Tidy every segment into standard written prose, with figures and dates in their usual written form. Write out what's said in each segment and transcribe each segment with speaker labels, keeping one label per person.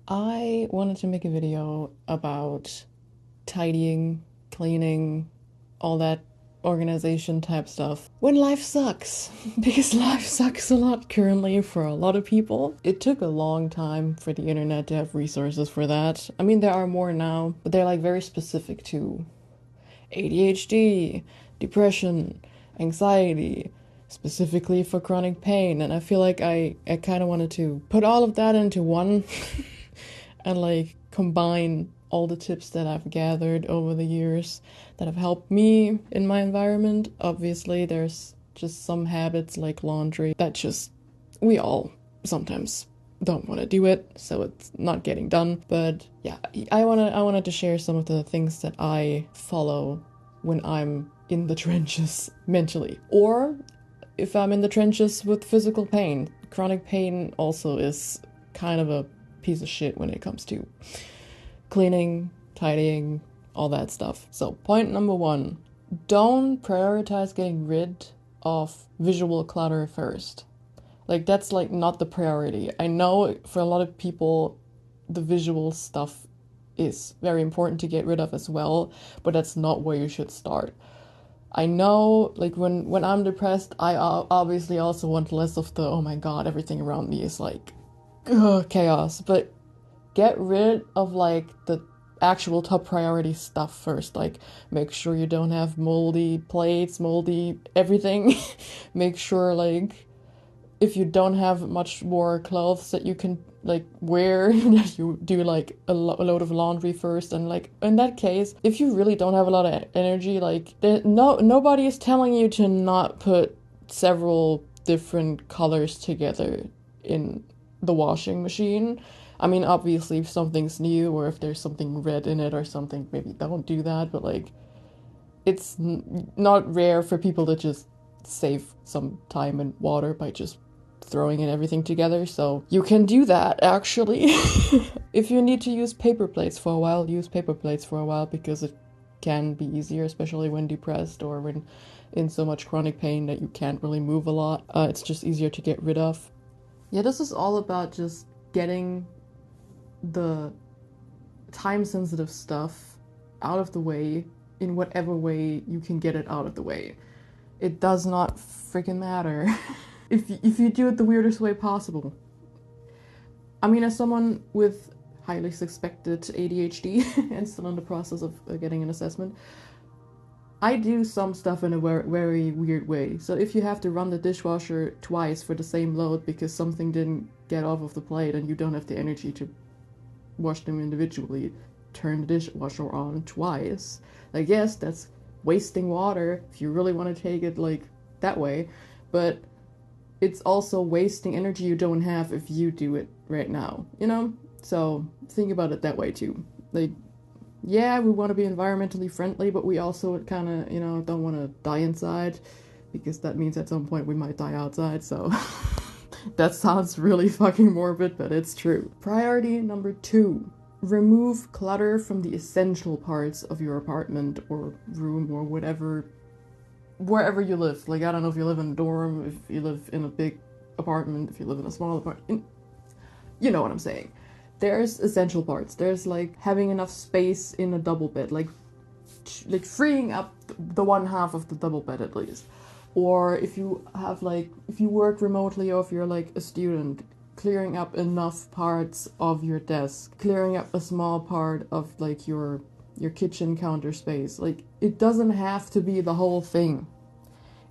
Speaker 1: I wanted to make a video about tidying, cleaning, all that organization type stuff when life sucks. Because life sucks a lot currently for a lot of people. It took a long time for the internet to have resources for that. I mean, there are more now, but they're like very specific to ADHD, depression, anxiety, specifically for chronic pain. And I feel like I kind of wanted to put all of that into one and like combine all the tips that I've gathered over the years that have helped me in my environment. Obviously, there's just some habits like laundry that just we all sometimes don't want to do it, so it's not getting done. But yeah, I wanted to share some of the things that I follow when I'm in the trenches mentally, or if I'm in the trenches with physical pain. Chronic pain also is kind of a piece of shit when it comes to cleaning, tidying, all that stuff. So, point number one, don't prioritize getting rid of visual clutter first. Like, that's like not the priority. I know for a lot of people, the visual stuff is very important to get rid of as well, but that's not where you should start. I know, like, when I'm depressed, I obviously also want less of the, oh my god, everything around me is like, ugh, chaos. But get rid of, like, the actual top priority stuff first. Like, make sure you don't have moldy plates, moldy everything. Make sure, like, if you don't have much more clothes that you can like wear, that you do like a load of laundry first. And like in that case, if you really don't have a lot of energy, like nobody is telling you to not put several different colors together in the washing machine. I mean, obviously, if something's new or if there's something red in it or something, maybe don't do that. But like, it's not rare for people to just save some time and water by just throwing in everything together. So you can do that actually. If you need to use paper plates for a while, use paper plates for a while, because it can be easier, especially when depressed or when in so much chronic pain that you can't really move a lot. It's just easier to get rid of. Yeah, this is all about just getting the time sensitive stuff out of the way in whatever way you can get it out of the way. It does not freaking matter if you do it the weirdest way possible. I mean, as someone with highly suspected ADHD and still in the process of getting an assessment, I do some stuff in a very weird way. So if you have to run the dishwasher twice for the same load because something didn't get off of the plate and you don't have the energy to wash them individually, turn the dishwasher on twice. Like, yes, that's wasting water if you really want to take it like that way, but it's also wasting energy you don't have if you do it right now, you know? So think about it that way too. Like, yeah, we want to be environmentally friendly, but we also kind of, don't want to die inside, because that means at some point we might die outside. So that sounds really fucking morbid, but it's true. Priority number two, remove clutter from the essential parts of your apartment or room or whatever, wherever you live. Like, I don't know if you live in a dorm, if you live in a big apartment, if you live in a small apartment. You know what I'm saying. There's essential parts. There's like having enough space in a double bed, like freeing up the one half of the double bed at least. Or if you have if you work remotely or if you're like a student, clearing up enough parts of your desk, clearing up a small part of like your kitchen counter space. Like, it doesn't have to be the whole thing.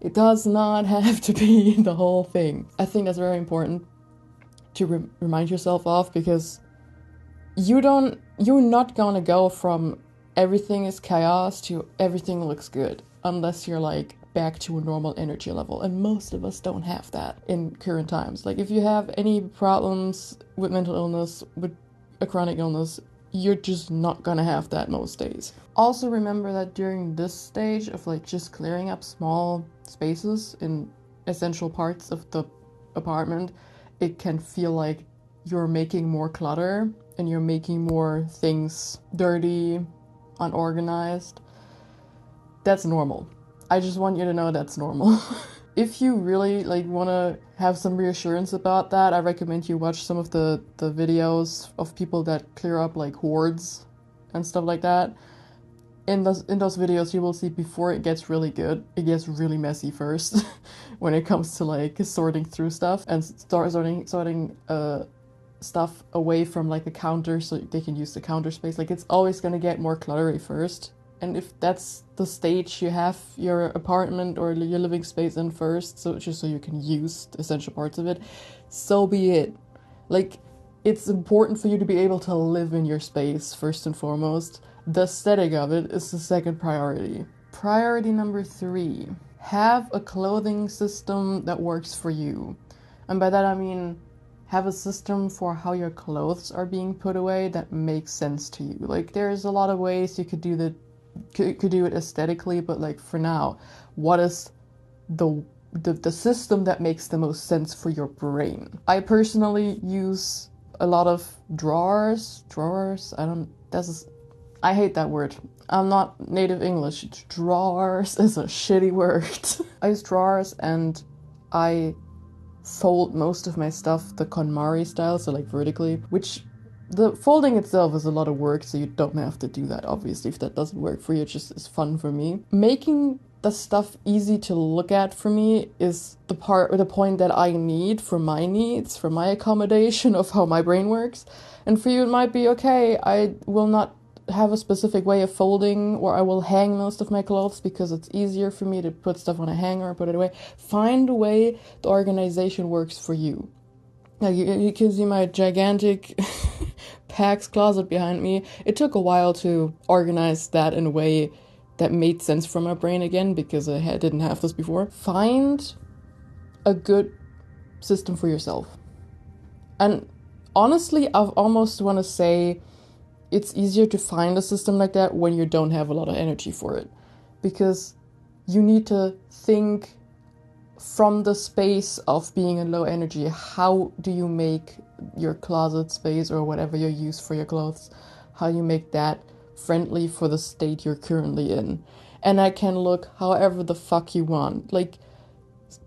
Speaker 1: It does not have to be the whole thing. I think that's very important to remind yourself of, because you're not gonna go from everything is chaos to everything looks good unless you're like back to a normal energy level, and most of us don't have that in current times. Like, if you have any problems with mental illness, with a chronic illness, you're just not gonna have that most days. Also remember that during this stage of like just clearing up small spaces in essential parts of the apartment, it can feel like you're making more clutter and you're making more things dirty, unorganized. That's normal. I just want you to know that's normal. if you really like want to have some reassurance about that, I recommend you watch some of the videos of people that clear up like hoards and stuff like that. In those videos, you will see before it gets really good, it gets really messy first when it comes to like sorting through stuff and start sorting stuff away from like the counter so they can use the counter space. Like it's always gonna get more cluttery first. And if that's the stage you have your apartment or your living space in first, so just so you can use the essential parts of it, so be it. Like, it's important for you to be able to live in your space first and foremost. The aesthetic of it is the second priority. Priority number 3, have a clothing system that works for you. And by that I mean have a system for how your clothes are being put away that makes sense to you. Like there's a lot of ways you could do it aesthetically, but like for now, what is the system that makes the most sense for your brain? I personally use a lot of drawers. I hate that word. I'm not native English. Drawers is a shitty word. I use drawers and I fold most of my stuff the KonMari style, so like vertically, which the folding itself is a lot of work, so you don't have to do that, obviously. If that doesn't work for you, it just is fun for me. Making the stuff easy to look at for me is the point that I need for my needs, for my accommodation of how my brain works. And for you, it might be, okay, I will not have a specific way of folding, or I will hang most of my clothes because it's easier for me to put stuff on a hanger and put it away. Find a way the organization works for you. Now, you can see my gigantic Pax closet behind me. It took a while to organize that in a way that made sense for my brain again, because I didn't have this before. Find a good system for yourself. And honestly, I almost want to say it's easier to find a system like that when you don't have a lot of energy for it. Because you need to think from the space of being in low energy. How do you make your closet space or whatever you use for your clothes, how you make that friendly for the state you're currently in? And that can look however the fuck you want. Like,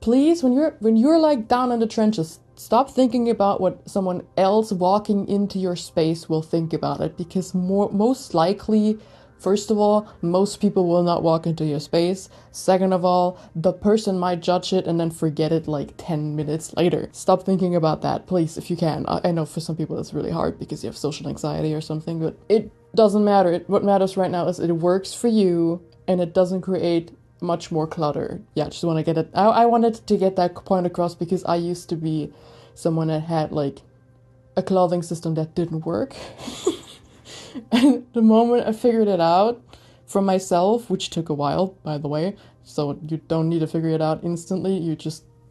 Speaker 1: please, when you're like down in the trenches, stop thinking about what someone else walking into your space will think about it, because most likely, first of all, most people will not walk into your space. Second of all, the person might judge it and then forget it like 10 minutes later. Stop thinking about that, please, if you can. I know for some people it's really hard because you have social anxiety or something, but it doesn't matter. What matters right now is it works for you and it doesn't create much more clutter. Yeah, just want to get it. I wanted to get that point across because I used to be someone that had like a clothing system that didn't work. And the moment I figured it out for myself, which took a while, by the way, so you don't need to figure it out instantly,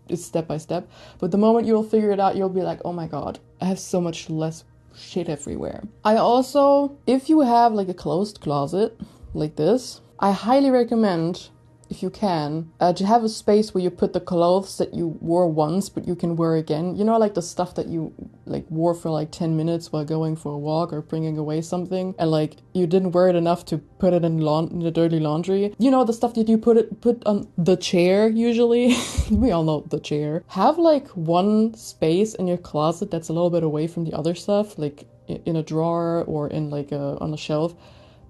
Speaker 1: it's step by step. But the moment you'll figure it out, you'll be like, oh my god, I have so much less shit everywhere. I also, if you have like a closed closet like this, I highly recommend, if you can, to have a space where you put the clothes that you wore once but you can wear again. You know, like the stuff that you like wore for like 10 minutes while going for a walk or bringing away something, and like you didn't wear it enough to put it in the dirty laundry. You know, the stuff that you put on the chair usually. We all know the chair. Have like one space in your closet that's a little bit away from the other stuff, like in a drawer or in like on a shelf,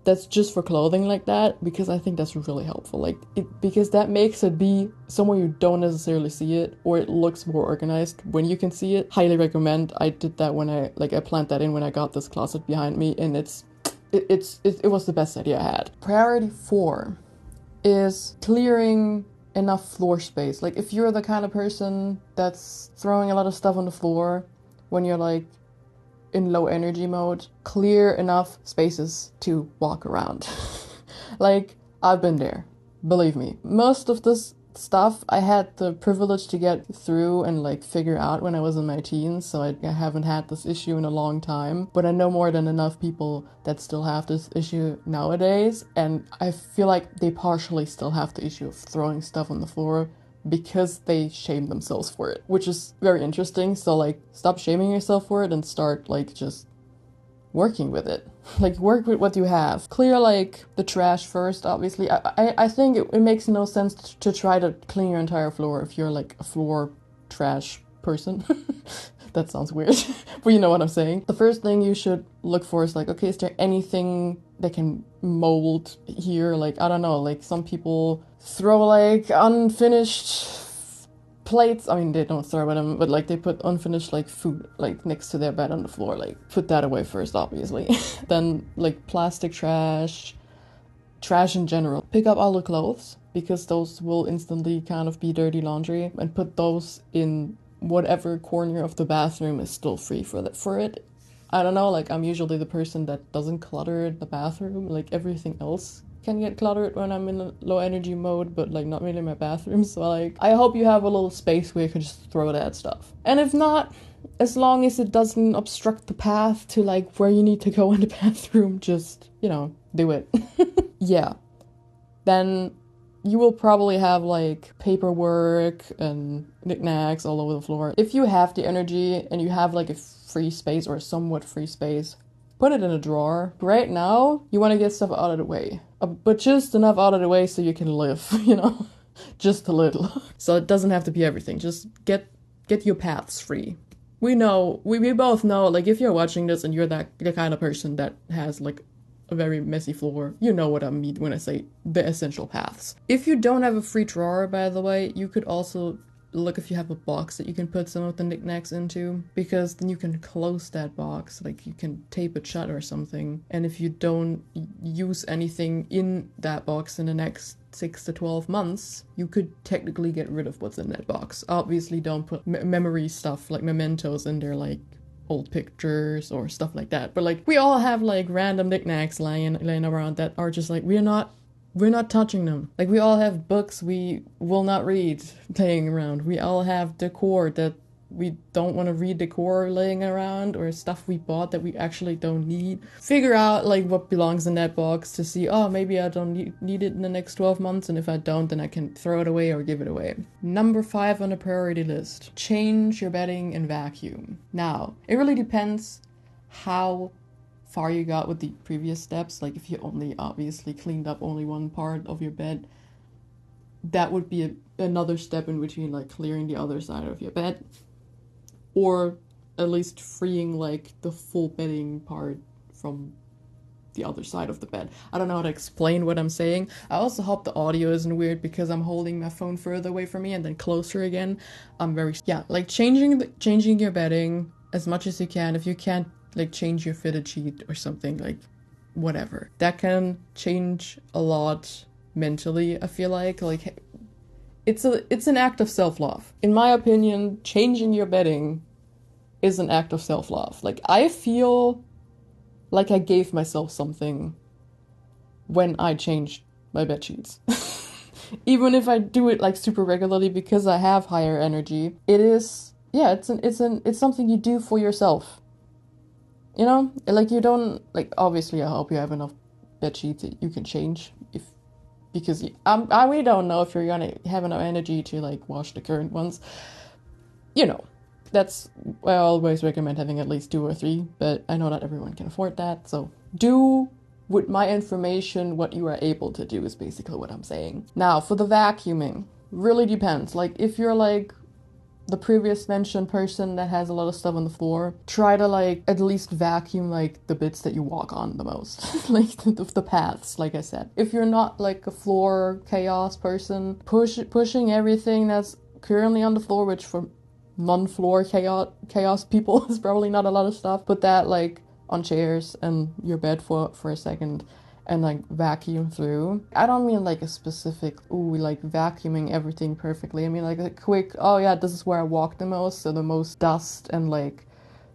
Speaker 1: that's just for clothing like that, because I think that's really helpful. Like because that makes it be somewhere you don't necessarily see it, or it looks more organized when you can see it. Highly recommend. I did that when I planned that in when I got this closet behind me, and it was the best idea I had. Priority 4 is clearing enough floor space. Like if you're the kind of person that's throwing a lot of stuff on the floor when you're like in low energy mode, clear enough spaces to walk around. Like, I've been there, believe me. Most of this stuff I had the privilege to get through and like figure out when I was in my teens, so I haven't had this issue in a long time. But I know more than enough people that still have this issue nowadays, and I feel like they partially still have the issue of throwing stuff on the floor because they shame themselves for it, which is very interesting. So like, stop shaming yourself for it and start like just working with it. Like, work with what you have. Clear, like, the trash first, obviously. I think it makes no sense to try to clean your entire floor if you're, like, a floor trash person. That sounds weird, but you know what I'm saying. The first thing you should look for is, like, okay, is there anything that can mold here? Like, I don't know, like, some people throw, like, unfinished plates. I mean, they don't throw them, but like they put unfinished like food like next to their bed on the floor. Like, put that away first, obviously. Then like plastic trash in general. Pick up all the clothes, because those will instantly kind of be dirty laundry, and put those in whatever corner of the bathroom is still free for it. I don't know, like, I'm usually the person that doesn't clutter the bathroom. Like, everything else can get cluttered when I'm in a low energy mode, but like not really my bathroom. So like, I hope you have a little space where you can just throw that stuff. And if not, as long as it doesn't obstruct the path to like where you need to go in the bathroom, just, you know, do it. Yeah. Then you will probably have like paperwork and knickknacks all over the floor. If you have the energy and you have like a free space or somewhat free space, put it in a drawer. Right now, you want to get stuff out of the way. But just enough out of the way so you can live, you know? Just a little. So it doesn't have to be everything. Just get your paths free. We know, we both know, like, if you're watching this and you're the kind of person that has, like, a very messy floor, you know what I mean when I say the essential paths. If you don't have a free drawer, by the way, you could also look if you have a box that you can put some of the knickknacks into, because then you can close that box, like you can tape it shut or something. And if you don't use anything in that box in the next 6 to 12 months, you could technically get rid of what's in that box. Obviously don't put memory stuff like mementos in there, like old pictures or stuff like that. But like, we all have like random knickknacks laying around that are just like, we're not touching them. Like, we all have books we will not read laying around. We all have decor that we don't want to read decor laying around, or stuff we bought that we actually don't need. Figure out like what belongs in that box to see, oh, maybe I don't need it in the next 12 months, and if I don't, then I can throw it away or give it away. Number 5 on the priority list: change your bedding and vacuum. Now, it really depends how far you got with the previous steps. Like, if you only obviously cleaned up only one part of your bed, that would be another step in between, like clearing the other side of your bed, or at least freeing like the full bedding part from the other side of the bed. I don't know how to explain what I'm saying. I also hope the audio isn't weird because I'm holding my phone further away from me and then closer again. I'm very, yeah, like changing your bedding as much as you can. If you can't like change your fitted sheet or something, like whatever, that can change a lot mentally. I feel like it's an act of self-love. In my opinion, changing your bedding is an act of self-love. Like, I feel like I gave myself something when I changed my bed sheets. Even if I do it like super regularly because I have higher energy, it is, yeah, it's something you do for yourself. You know, like, you don't, like, obviously I hope you have enough bed sheets that you can change, because we don't know if you're gonna have enough energy to like wash the current ones. You know, that's why I always recommend having at least 2 or 3, but I know not everyone can afford that. So do with my information what you are able to do is basically what I'm saying. Now, for the vacuuming, really depends. Like, if you're like the previous mentioned person that has a lot of stuff on the floor, try to like at least vacuum like the bits that you walk on the most. Like the paths, like I said. If you're not like a floor chaos person, pushing everything that's currently on the floor, which for non-floor chaos people is probably not a lot of stuff, put that like on chairs and your bed for a second, and like vacuum through. I don't mean like a specific, ooh, like vacuuming everything perfectly. I mean like a quick, oh yeah, this is where I walk the most, so the most dust and like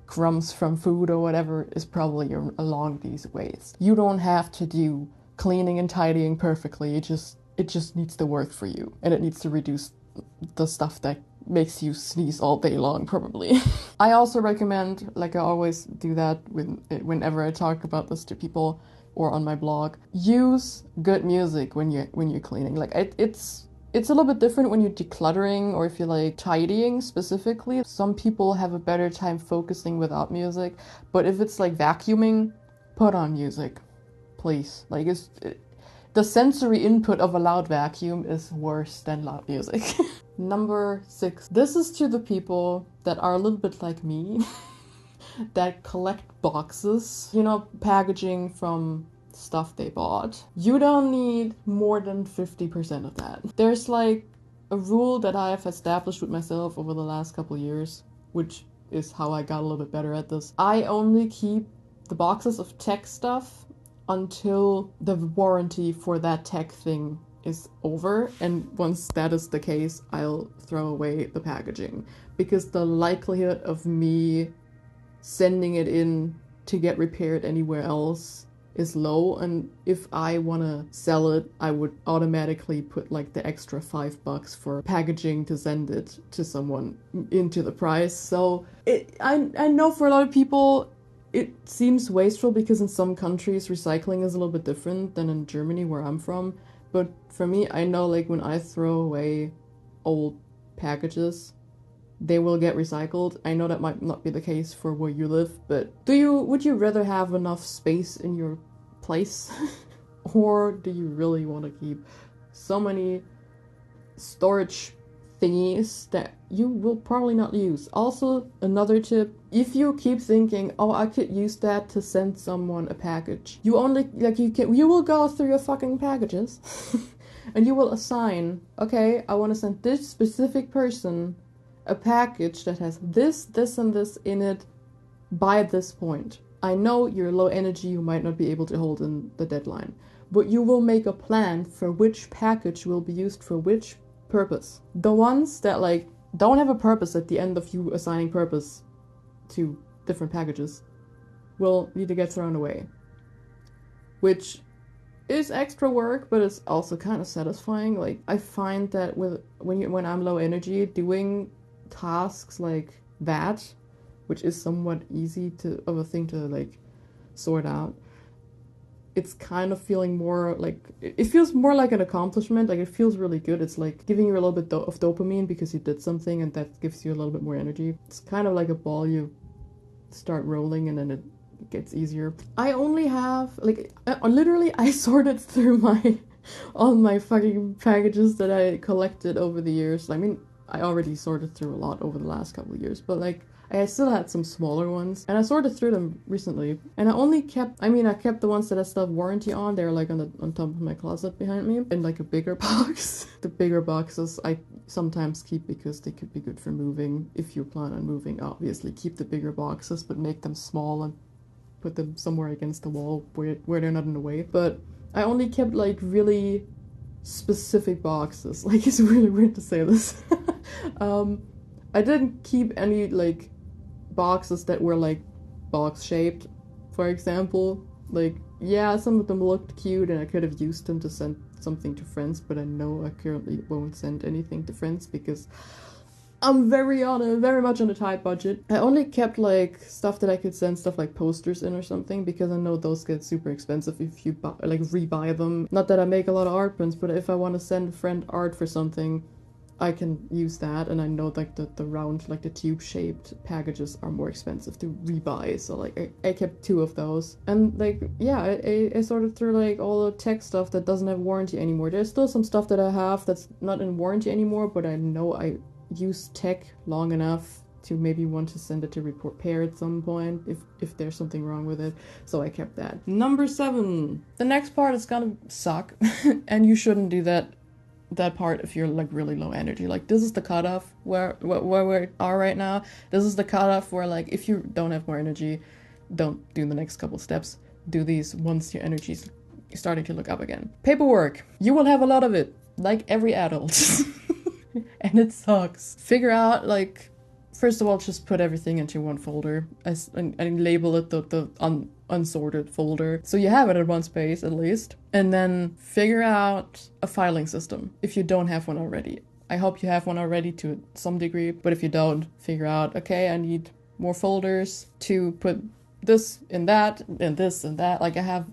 Speaker 1: crumbs from food or whatever is probably along these ways. You don't have to do cleaning and tidying perfectly. It just needs to work for you, and it needs to reduce the stuff that makes you sneeze all day long, probably. I also recommend, like I always do that whenever I talk about this to people or on my blog, use good music when you're cleaning. Like, it's It's a little bit different when you're decluttering or if you're like tidying specifically. Some people have a better time focusing without music, but if it's like vacuuming, put on music, please. Like the sensory input of a loud vacuum is worse than loud music. Number 6. This is to the people that are a little bit like me, that collect boxes, you know, packaging from stuff they bought. You don't need more than 50% of that. There's like a rule that I have established with myself over the last couple years, which is how I got a little bit better at this. I only keep the boxes of tech stuff until the warranty for that tech thing is over, and once that is the case, I'll throw away the packaging, because the likelihood of me sending it in to get repaired anywhere else is low, and if I want to sell it, I would automatically put like the extra $5 for packaging to send it to someone into the price. So I know for a lot of people it seems wasteful, because in some countries recycling is a little bit different than in Germany, where I'm from. But for me, I know like when I throw away old packages, they will get recycled. I know that might not be the case for where you live, but would you rather have enough space in your place? Or do you really want to keep so many storage thingies that you will probably not use? Also, another tip, if you keep thinking, oh, I could use that to send someone a package, you will go through your fucking packages and you will assign, okay, I want to send this specific person a package that has this, this, and this in it by this point. I know you're low energy, you might not be able to hold in the deadline, but you will make a plan for which package will be used for which purpose. The ones that like don't have a purpose at the end of you assigning purpose to different packages will need to get thrown away, which is extra work, but it's also kind of satisfying. Like, I find that when I'm low energy, doing tasks like that, which is somewhat easy of a thing to like sort out, it's kind of feeling more like, it feels more like an accomplishment. Like, it feels really good. It's like giving you a little bit of dopamine because you did something, and that gives you a little bit more energy. It's kind of like a ball you start rolling and then it gets easier. I only have like literally I sorted through all my fucking packages that I collected over the years. I mean, I already sorted through a lot over the last couple of years, but like I still had some smaller ones, and I sorted through them recently. And I kept the ones that I still have warranty on. They're like on top of my closet behind me in like a bigger box. The bigger boxes I sometimes keep because they could be good for moving. If you plan on moving, obviously keep the bigger boxes, but make them small and put them somewhere against the wall where they're not in the way. But I only kept like really specific boxes. Like, it's really weird to say this. I didn't keep any like boxes that were like box shaped, for example. Like, yeah, some of them looked cute and I could have used them to send something to friends, but I know I currently won't send anything to friends because I'm very much on a tight budget. I only kept like stuff that I could send stuff like posters in or something, because I know those get super expensive if you rebuy them. Not that I make a lot of art prints, but if I want to send a friend art for something, I can use that, and I know like the round, like the tube-shaped packages are more expensive to rebuy, so like I kept 2 of those. And like, yeah, I sorted through like all the tech stuff that doesn't have warranty anymore. There's still some stuff that I have that's not in warranty anymore, but I know I use tech long enough to maybe want to send it to repair at some point if there's something wrong with it, so I kept that. Number 7. The next part is gonna suck, and you shouldn't do that part if you're like really low energy. Like, this is the cutoff where we are right now. This is the cutoff where like if you don't have more energy, don't do the next couple steps. Do these once your energy's starting to look up again. Paperwork. You will have a lot of it, like every adult. And it sucks. Figure out, like, first of all, just put everything into one folder and label it the unsorted folder, so you have it in one space at least. And then figure out a filing system if you don't have one already. I hope you have one already to some degree, but if you don't, figure out, okay, I need more folders to put this in that and this and that. Like, I have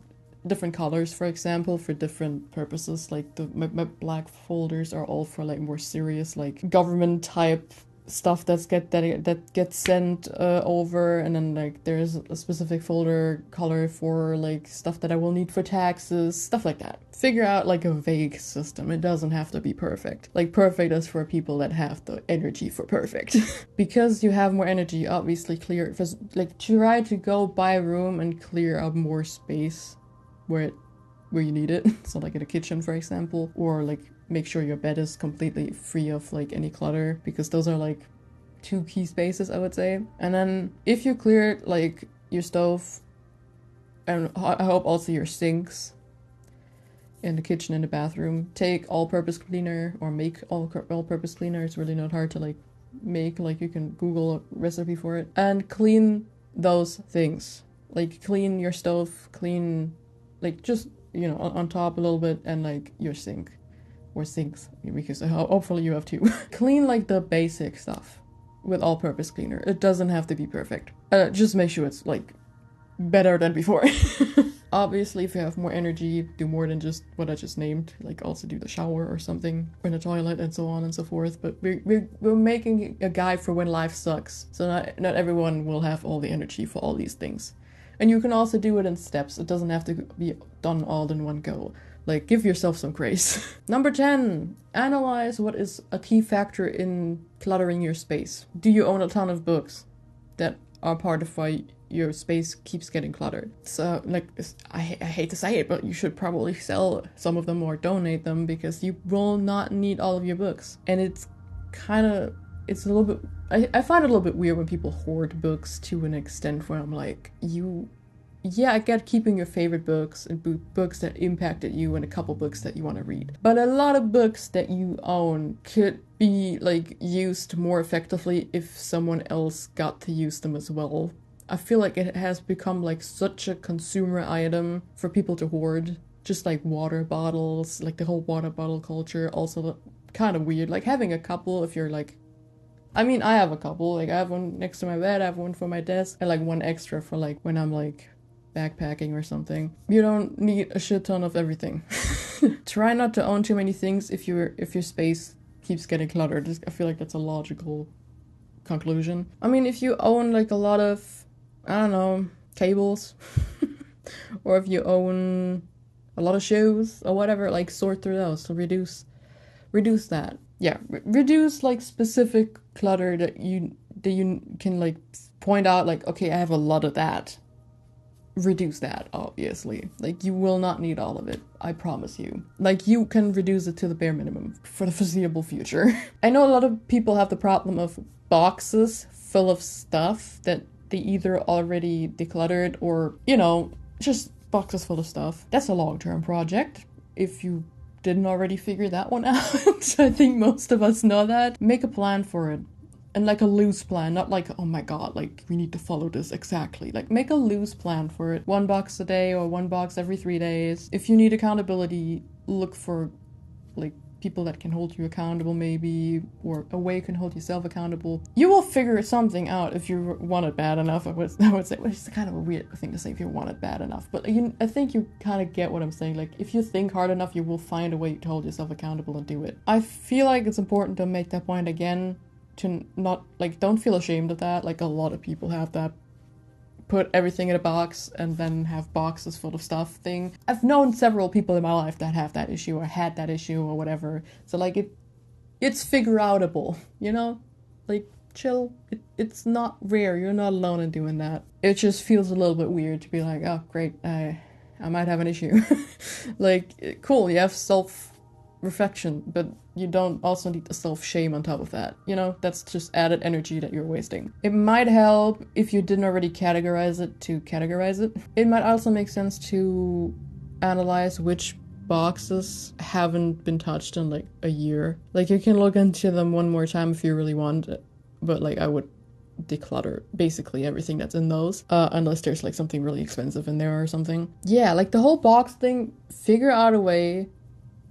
Speaker 1: different colors, for example, for different purposes. Like my black folders are all for like more serious, like government type stuff that gets sent over, and then like there's a specific folder color for like stuff that I will need for taxes, stuff like that. Figure out like a vague system. It doesn't have to be perfect. Like perfect is for people that have the energy for perfect. Because you have more energy, obviously clear, like try to go by a room and clear up more space where you need it. So like in a kitchen, for example, or like make sure your bed is completely free of like any clutter, because those are like 2 key spaces, I would say. And then if you clear like your stove, and I hope also your sinks in the kitchen and the bathroom, take all-purpose cleaner or make all-purpose cleaner. It's really not hard to like make, like you can Google a recipe for it, and clean those things. Like clean your stove, clean like just, you know, on top a little bit, and like your sink or sinks, because hopefully you have 2. Clean like the basic stuff with all-purpose cleaner. It doesn't have to be perfect. Just make sure it's like better than before. Obviously, if you have more energy, do more than just what I just named. Like also do the shower or something, or in the toilet, and so on and so forth. But we're making a guide for when life sucks. So not everyone will have all the energy for all these things. And you can also do it in steps. It doesn't have to be done all in one go. Like, give yourself some grace. Number 10, analyze what is a key factor in cluttering your space. Do you own a ton of books that are part of why your space keeps getting cluttered? So, like, I hate to say it, but you should probably sell some of them or donate them, because you will not need all of your books. And it's a little bit, I find it a little bit weird when people hoard books to an extent where I'm like, yeah, I get keeping your favorite books and books that impacted you, and a couple books that you want to read. But a lot of books that you own could be like used more effectively if someone else got to use them as well. I feel like it has become like such a consumer item for people to hoard. Just like water bottles, like the whole water bottle culture, also kind of weird. Like having a couple if you're like, I mean, I have a couple. Like I have one next to my bed, I have one for my desk, and like one extra for like when I'm like backpacking or something. You don't need a shit ton of everything. Try not to own too many things if your space keeps getting cluttered. I feel like that's a logical conclusion. I mean, if you own like a lot of, I don't know, cables, or if you own a lot of shoes or whatever, like sort through those to reduce that. Yeah, reduce like specific clutter that you can like point out, like, okay, I have a lot of that. Reduce that, obviously. Like, you will not need all of it, I promise you. Like, you can reduce it to the bare minimum for the foreseeable future. I know a lot of people have the problem of boxes full of stuff that they either already decluttered or, you know, just boxes full of stuff. That's a long-term project, if you didn't already figure that one out. I think most of us know that. Make a plan for it. And like a loose plan, not like, oh my god, like we need to follow this exactly. Like make a loose plan for it. 1 box a day or 1 box every 3 days. If you need accountability, look for like people that can hold you accountable maybe, or a way you can hold yourself accountable. You will figure something out if you want it bad enough, I would say. Which is kind of a weird thing to say, if you want it bad enough. But I think you kind of get what I'm saying. Like if you think hard enough, you will find a way to hold yourself accountable and do it. I feel like it's important to make that point again. To not, like, don't feel ashamed of that. Like, a lot of people have that put everything in a box and then have boxes full of stuff thing. I've known several people in my life that have that issue or had that issue or whatever. So, like, it's figure-outable, you know? Like, chill. It's not rare. You're not alone in doing that. It just feels a little bit weird to be like, oh, great, I might have an issue. Like, cool, you have self-reflection, but you don't also need the self-shame on top of that. You know, that's just added energy that you're wasting. It might help if you didn't already categorize it to categorize it. It might also make sense to analyze which boxes haven't been touched in like a year. Like you can look into them one more time if you really want, but like I would declutter basically everything that's in those, unless there's like something really expensive in there or something. Yeah, like the whole box thing, figure out a way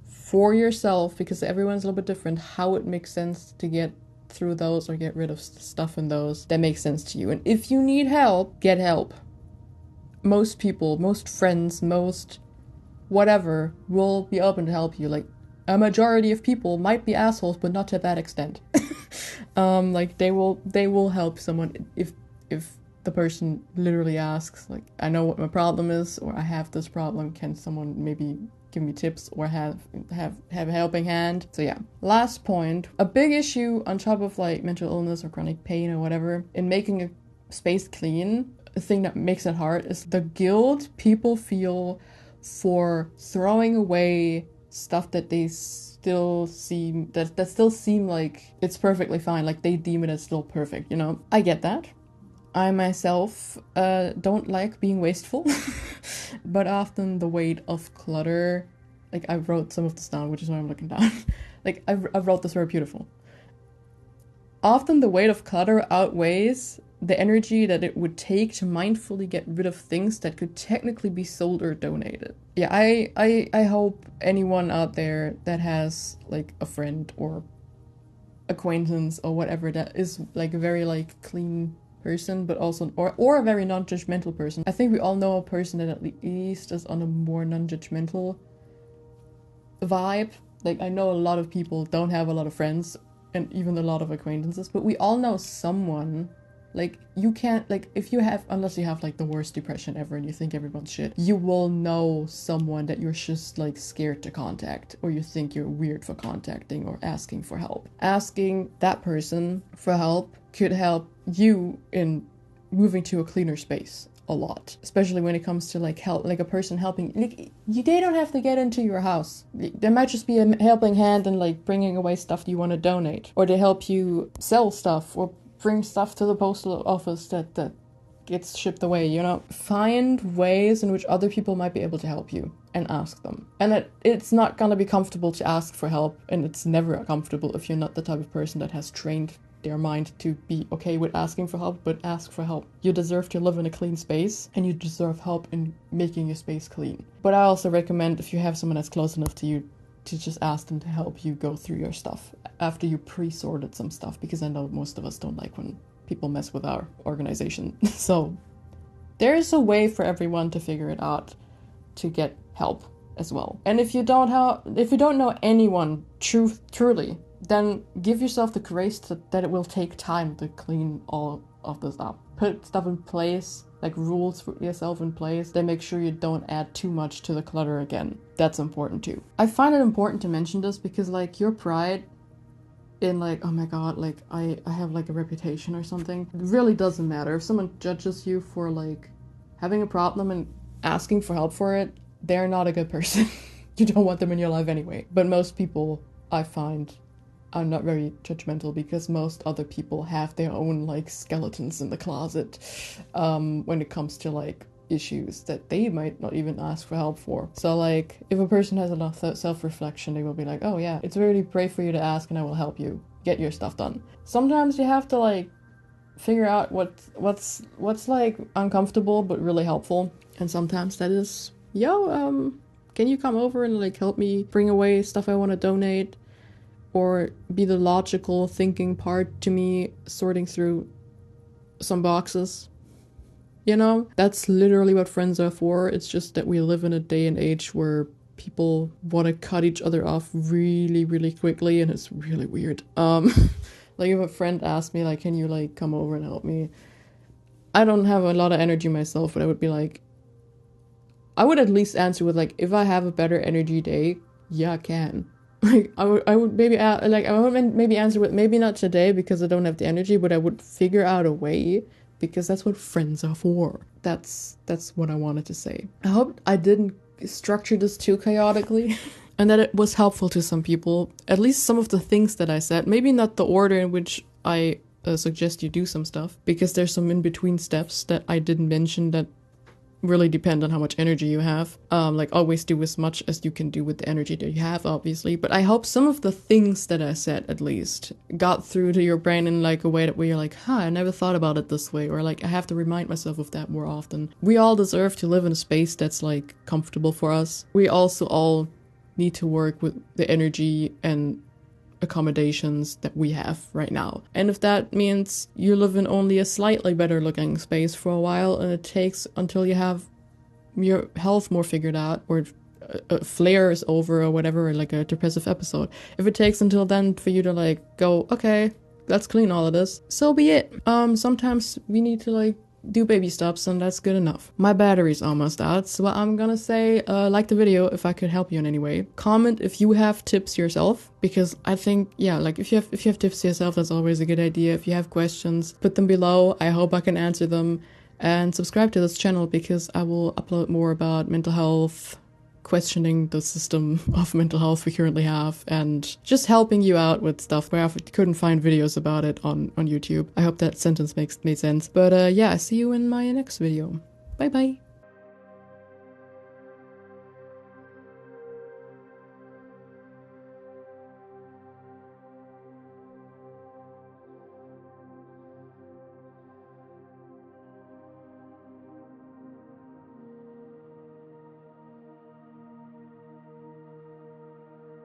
Speaker 1: for yourself, because everyone's a little bit different, how it makes sense to get through those or get rid of stuff in those that makes sense to you. And if you need help, get help. Most people, most friends, most whatever, will be open to help you. Like, a majority of people might be assholes, but not to that extent. Like, they will help someone if the person literally asks, like, I know what my problem is, or I have this problem, can someone maybe give me tips or have a helping hand? So yeah. Last point, a big issue on top of like mental illness or chronic pain or whatever, in making a space clean, a thing that makes it hard is the guilt people feel for throwing away stuff that they still seem that still seem like it's perfectly fine, like they deem it as still perfect, you know? I get that. I myself don't like being wasteful, but often the weight of clutter, like I wrote some of this down, which is why I'm looking down. Like I wrote this very beautiful. Often the weight of clutter outweighs the energy that it would take to mindfully get rid of things that could technically be sold or donated. Yeah, I hope anyone out there that has like a friend or acquaintance or whatever that is like a very like clean person, but also or a very non-judgmental person. I think we all know a person that at least is on a more non-judgmental vibe. Like I know a lot of people don't have a lot of friends and even a lot of acquaintances, but we all know someone. Like you can't, like if you have, unless you have like the worst depression ever and you think everyone's shit, you will know someone that you're just like scared to contact, or you think you're weird for contacting or asking for help. Asking that person for help could help you in moving to a cleaner space a lot, especially when it comes to like help, like a person helping, like they don't have to get into your house. There might just be a helping hand in like bringing away stuff you want to donate, or they help you sell stuff or bring stuff to the postal office that gets shipped away, you know? Find ways in which other people might be able to help you and ask them. And it's not gonna be comfortable to ask for help, and it's never comfortable if you're not the type of person that has trained their mind to be okay with asking for help, but ask for help. You deserve to live in a clean space, and you deserve help in making your space clean. But I also recommend, if you have someone that's close enough to you, to just ask them to help you go through your stuff after you pre-sorted some stuff, because I know most of us don't like when people mess with our organization. So there is a way for everyone to figure it out to get help as well. And if you don't know anyone truly, then give yourself the grace that it will take time to clean all of this up. Put stuff in place, like rules for yourself in place, then make sure you don't add too much to the clutter again. That's important too. I find it important to mention this because like your pride in like, oh my god, like I have like a reputation or something, it really doesn't matter. If someone judges you for like having a problem and asking for help for it, they're not a good person. You don't want them in your life anyway. But most people, I find, are not very judgmental because most other people have their own like skeletons in the closet when it comes to like issues that they might not even ask for help for. So like if a person has enough self-reflection, they will be like, oh yeah, it's really brave for you to ask and I will help you get your stuff done. Sometimes you have to like figure out what's like uncomfortable but really helpful, and sometimes that is, can you come over and like help me bring away stuff I want to donate, or be the logical thinking part to me sorting through some boxes. You know, that's literally what friends are for. It's just that we live in a day and age where people want to cut each other off really, really quickly, and it's really weird. Like if a friend asked me, like, can you like come over and help me? I don't have a lot of energy myself, but I would be like, I would at least answer with like, if I have a better energy day, yeah, I can. Like I would maybe maybe answer with, maybe not today because I don't have the energy, but I would figure out a way, because that's what friends are for. That's what I wanted to say. I hope I didn't structure this too chaotically and that it was helpful to some people. At least some of the things that I said, maybe not the order in which I suggest you do some stuff, because there's some in-between steps that I didn't mention that really depend on how much energy you have. Like always do as much as you can do with the energy that you have, obviously. But I hope some of the things that I said at least got through to your brain in like a way that where you're like, I never thought about it this way, or like I have to remind myself of that more often. We all deserve to live in a space that's like comfortable for us. We also all need to work with the energy and accommodations that we have right now. And if that means you live in only a slightly better looking space for a while, and it takes until you have your health more figured out, or flares over or whatever, like a depressive episode. If it takes until then for you to like go, okay, let's clean all of this, so be it. Sometimes we need to like do baby steps, and that's good enough. My battery's almost out, so I'm gonna say like the video if I could help you in any way. Comment if you have tips yourself, because I think, yeah, like if you have tips yourself, that's always a good idea. If you have questions, put them below. I hope I can answer them. And subscribe to this channel, because I will upload more about mental health, questioning the system of mental health we currently have, and just helping you out with stuff where I couldn't find videos about it on YouTube. I hope that sentence made sense. But yeah, I see you in my next video. Bye bye.